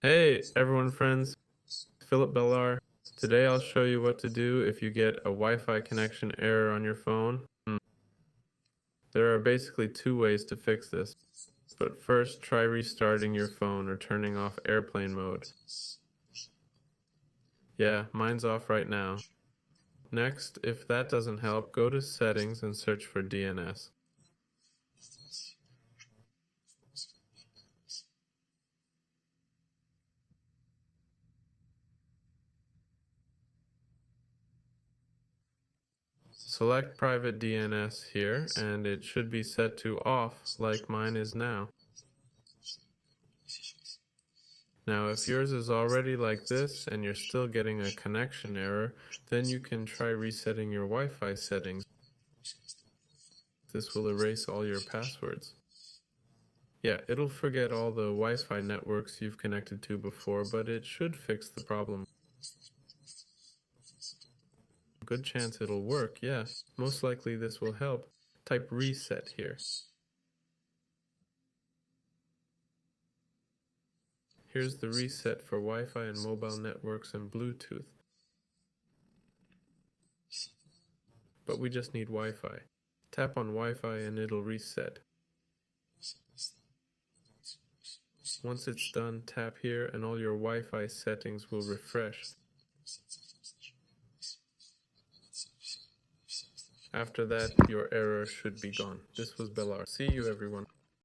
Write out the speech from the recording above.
Hey everyone friends, Philip Bellar. Today I'll show you what to do if you get a Wi-Fi connection error on your phone. There are basically two ways to fix this, but first try restarting your phone or turning off airplane mode. Yeah, mine's off right now. Next, if that doesn't help, go to settings and search for DNS. Select private DNS here and it should be set to off like mine is now. Now, if yours is already like this and you're still getting a connection error, then you can try resetting your Wi-Fi settings. This will erase all your passwords. Yeah, it'll forget all the Wi-Fi networks you've connected to before, but it should fix the problem. Good chance it'll work, yeah. Most likely this will help. Type reset here. Here's the reset for Wi-Fi and mobile networks and Bluetooth. But we just need Wi-Fi. Tap on Wi-Fi and it'll reset. Once it's done, tap here and all your Wi-Fi settings will refresh. After that, your error should be gone. This was Bellar. See you everyone.